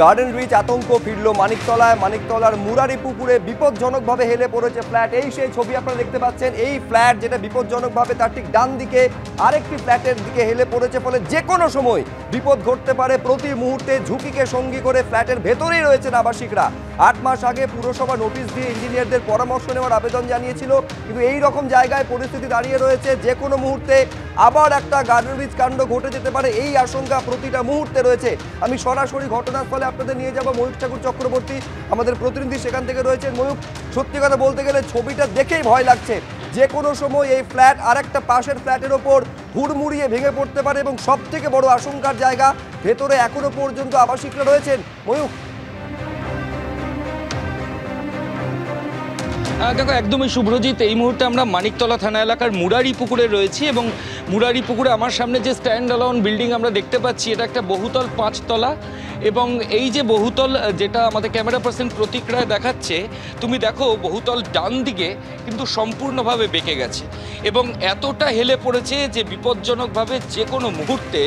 Garden rich আতঙ্ক ফিরল মানিকতলায়। মানিকতলার মুরারি পুকুরে বিপজ্জনকভাবে হেলে পড়েছে ফ্ল্যাট। এই সেই ছবি আপনারা দেখতে পাচ্ছেন। এই ফ্ল্যাট যেটা বিপজ্জনকভাবে তার ঠিক ডান দিকে আরেকটি ফ্ল্যাটের দিকে হেলে পড়েছে, ফলে যে কোনো সময় বিপদ ঘটতে পারে। প্রতি মুহূর্তে ঝুঁকিকে সঙ্গী করে ফ্ল্যাটের ভেতরেই রয়েছেন আবাসিকরা। 8 মাস আগে পুরসভা নোটিশ দিয়ে ইঞ্জিনিয়ারদের পরামর্শ নেওয়ার আবেদন জানিয়েছিল, কিন্তু এই রকম জায়গায় পরিস্থিতি দাঁড়িয়ে রয়েছে। যে কোনো মুহূর্তে আবার একটা গার্ডেন রিচ কাণ্ড ঘটে যেতে পারে, এই আশঙ্কা প্রতিটা মুহূর্তে রয়েছে। আমি সরাসরি ঘটনাস্থলে আপনাদের নিয়ে যাব। ময়ূক ঠাকুর চক্রবর্তী আমাদের প্রতিনিধি সেখান থেকে রয়েছেন। ময়ূক, সত্যি কথা বলতে গেলে ছবিটা দেখেই ভয় লাগছে। যে কোনো সময় এই ফ্ল্যাট আরেকটা পাশের ফ্ল্যাটের ওপর হুড়মুড়িয়ে ভেঙে পড়তে পারে, এবং সব থেকে বড় আশঙ্কার জায়গা, ভেতরে এখনো পর্যন্ত আবাসিকরা রয়েছেন। ময়ূক, দেখো একদমই শুভ্রজিৎ, এই মুহূর্তে আমরা মানিকতলা থানা এলাকার মুরারি পুকুরে রয়েছি, এবং মুরারি পুকুরে আমার সামনে যে স্ট্যান্ড অ্যালোন বিল্ডিং আমরা দেখতে পাচ্ছি, এটা একটা বহুতল 5 তলা। এবং এই যে বহুতল, যেটা আমাদের ক্যামেরা পার্সন প্রতীক রায় দেখাচ্ছে, তুমি দেখো বহুতল ডান দিকে কিন্তু সম্পূর্ণভাবে বেঁকে গেছে এবং এতটা হেলে পড়েছে যে বিপজ্জনকভাবে যে কোনো মুহূর্তে,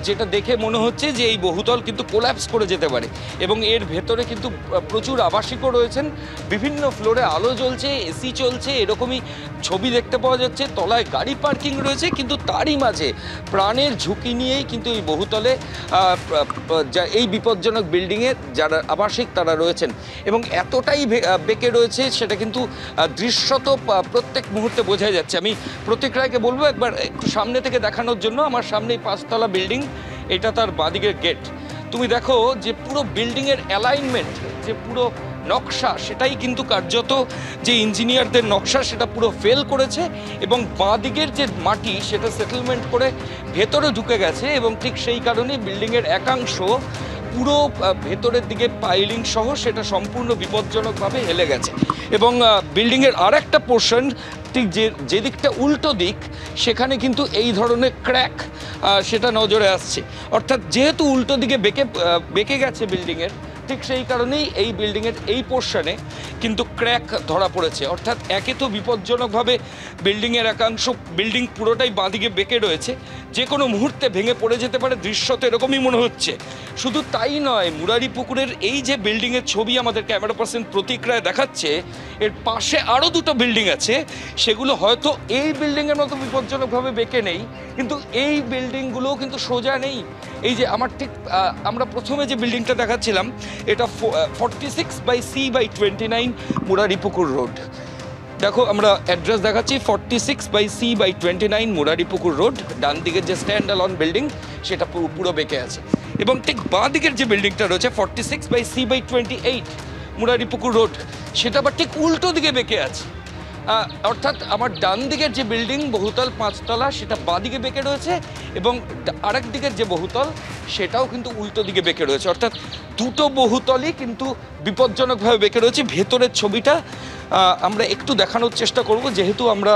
যেটা দেখে মনে হচ্ছে যে এই বহুতল কিন্তু কোল্যাপস করে যেতে পারে। এবং এর ভেতরে কিন্তু প্রচুর আবাসিকও রয়েছেন, বিভিন্ন ফ্লোরে আলো জ্বলছে, এসি চলছে, এরকমই ছবি দেখতে পাওয়া যাচ্ছে। তলায় গাড়ি পার্কিং রয়েছে, কিন্তু তারই মাঝে প্রাণের ঝুঁকি নিয়েই কিন্তু এই বহুতলে এই বিপজ্জনক বিল্ডিংয়ে যারা আবাসিক তারা রয়েছেন, এবং এতটাই বেঁকে রয়েছে সেটা কিন্তু দৃশ্যত প্রত্যেক মুহূর্তে বোঝা যাচ্ছে। আমি প্রতীক রায়কে বলবো একবার একটু সামনে থেকে দেখানোর জন্য। আমার সামনেই 5 তলা বিল্ডিং, এটা তার বাঁদিকের গেট। তুমি দেখো যে পুরো বিল্ডিংয়ের অ্যালাইনমেন্ট, যে পুরো নকশা, সেটাই কিন্তু কার্যত যে ইঞ্জিনিয়ারদের নকশা সেটা পুরো ফেল করেছে, এবং বাঁদিকের যে মাটি সেটা সেটেলমেন্ট করে ভেতরে ঢুকে গেছে, এবং ঠিক সেই কারণেই বিল্ডিংয়ের একাংশ পুরো ভেতরের দিকে পাইলিং সহ সেটা সম্পূর্ণ বিপজ্জনকভাবে হেলে গেছে। এবং বিল্ডিংয়ের আর একটা পোর্শন, ঠিক যে দিকটা উল্টো দিক, সেখানে কিন্তু এই ধরনের ক্র্যাক সেটা নজরে আসছে। অর্থাৎ যেহেতু উল্টো দিকে বেঁকে গেছে বিল্ডিংয়ের, ঠিক সেই কারণেই এই বিল্ডিংয়ের এই পোর্শনে কিন্তু ক্র্যাক ধরা পড়েছে। অর্থাৎ একে তো বিপজ্জনকভাবে বিল্ডিংয়ের একাংশ, বিল্ডিং পুরোটাই বাঁদিকে বেঁকে রয়েছে, যে কোনো মুহূর্তে ভেঙে পড়ে যেতে পারে, দৃশ্য তো এরকমই মনে হচ্ছে। শুধু তাই নয়, মুরারি পুকুরের এই যে বিল্ডিংয়ের ছবি আমাদের ক্যামেরা পার্সন প্রতীক রায় দেখাচ্ছে, এর পাশে আরও 2টো বিল্ডিং আছে, সেগুলো হয়তো এই বিল্ডিংয়ের মতো বিপজ্জনকভাবে বেঁকে নেই, কিন্তু এই বিল্ডিংগুলোও কিন্তু সোজা নেই। এই যে আমরা প্রথমে যে বিল্ডিংটা দেখাচ্ছিলাম, এটা 46/C/29 মুরারি পুকুর রোড। দেখো আমরা অ্যাড্রেস দেখাচ্ছি, 46/C/29 মুরারি পুকুর রোড। ডান দিকের যে স্ট্যান্ড অ্যালোন বিল্ডিং সেটা পুরো বেঁকে আছে, এবং ঠিক বাঁ দিকের যে বিল্ডিংটা রয়েছে 46/C/28 মুরারি পুকুর রোড, সেটা আবার ঠিক উল্টো দিকে বেঁকে আছে। অর্থাৎ আমার ডান দিকের যে বিল্ডিং বহুতল 5 তলা, সেটা বাঁ দিকে বেঁকে রয়েছে, এবং আরেক দিকের যে বহুতল সেটাও কিন্তু উল্টো দিকে বেঁকে রয়েছে। অর্থাৎ 2টো বহুতলই কিন্তু বিপজ্জনকভাবে বেঁকে রয়েছে। ভেতরের ছবিটা আমরা একটু দেখানোর চেষ্টা করব, যেহেতু আমরা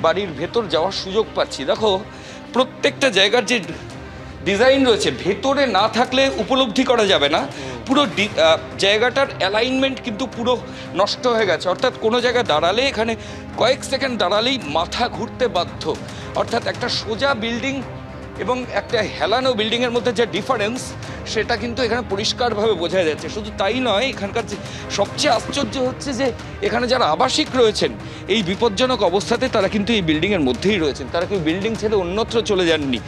বাড়ির ভেতর যাওয়ার সুযোগ পাচ্ছি। দেখো প্রত্যেকটা জায়গার যে ডিজাইন রয়েছে, ভেতরে না থাকলে উপলব্ধি করা যাবে না। পুরো জায়গাটার অ্যালাইনমেন্ট কিন্তু পুরো নষ্ট হয়ে গেছে। অর্থাৎ কোনো জায়গায় দাঁড়ালে, এখানে কয়েক সেকেন্ড দাঁড়ালেই মাথা ঘুরতে বাধ্য। অর্থাৎ একটা সোজা বিল্ডিং এবং একটা হেলানো বিল্ডিংয়ের মধ্যে যে ডিফারেন্স, সেটা কিন্তু এখানে পরিষ্কারভাবে বোঝা যাচ্ছে। শুধু তাই নয়, এখানকার যে সবচেয়ে আশ্চর্য হচ্ছে যে এখানে যারা আবাসিক রয়েছেন এই বিপজ্জনক অবস্থাতে, তারা কিন্তু এই বিল্ডিংয়ের মধ্যেই রয়েছেন, তারা কেউ বিল্ডিং ছেড়ে অন্যত্র চলে যাননি।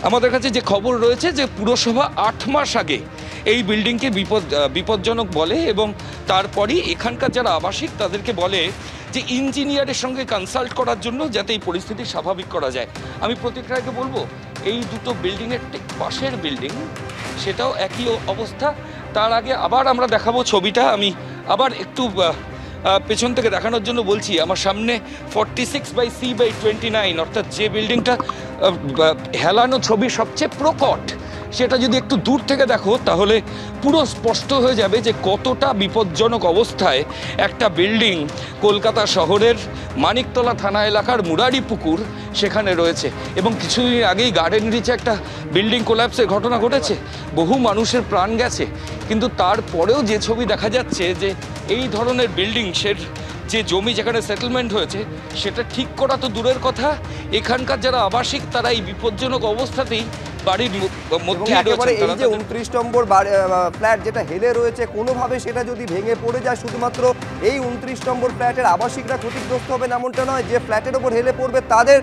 আমাদের কাছে যে খবর রয়েছে যে পুরসভা 8 মাস আগে এই বিল্ডিংকে বিপজ্জনক বলে, এবং তারপরই এখানকার যারা আবাসিক তাদেরকে বলে যে ইঞ্জিনিয়ারের সঙ্গে কনসাল্ট করার জন্য, যাতে এই পরিস্থিতি স্বাভাবিক করা যায়। আমি প্রতীক রায়কে বলবো, এই 2টো বিল্ডিংয়ের ঠিক পাশের বিল্ডিং, সেটাও একই অবস্থা। তার আগে আবার আমরা দেখাবো ছবিটা, আমি আবার একটু পেছন থেকে দেখানোর জন্য বলছি। আমার সামনে 46/C/29, অর্থাৎ যে বিল্ডিংটা হেলানো ছবি সবচেয়ে প্রকট, সেটা যদি একটু দূর থেকে দেখো তাহলে পুরো স্পষ্ট হয়ে যাবে যে কতটা বিপজ্জনক অবস্থায় একটা বিল্ডিং কলকাতা শহরের মানিকতলা থানা এলাকার মুরারি পুকুর সেখানে রয়েছে। এবং কিছুদিন আগেই গার্ডেন রিচে একটা বিল্ডিং কোল্যাপসের ঘটনা ঘটেছে, বহু মানুষের প্রাণ গেছে, কিন্তু তারপরেও যে ছবি দেখা যাচ্ছে যে এই ধরনের বিল্ডিং, যে জমি যেখানে সেটেলমেন্ট হয়েছে সেটা ঠিক করা তো দূরের কথা, এখানকার যারা আবাসিক তারা এই বিপজ্জনক অবস্থাতেই বাড়ির এবং মধ্যেই একেবারে রয়েছেন এই যে 29 নম্বর ফ্ল্যাট যেটা হেলে রয়েছে, কোনোভাবে সেটা যদি ভেঙে পড়ে যায় শুধুমাত্র এই 29 নম্বর ফ্ল্যাটের আবাসিকরা ক্ষতিগ্রস্ত হবেন এমনটা নয়, যে ফ্ল্যাটের ওপর হেলে পড়বে তাদের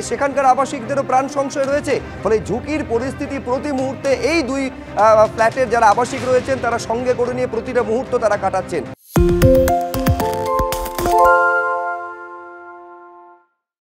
সেখানকার আবাসিকদেরও প্রাণ সংশয় রয়েছে। ফলে ঝুঁকির পরিস্থিতি প্রতি মুহূর্তে এই দুই ফ্ল্যাটের যারা আবাসিক রয়েছেন তারা সঙ্গে করে নিয়ে প্রতিটা মুহূর্ত তারা কাটাচ্ছেন।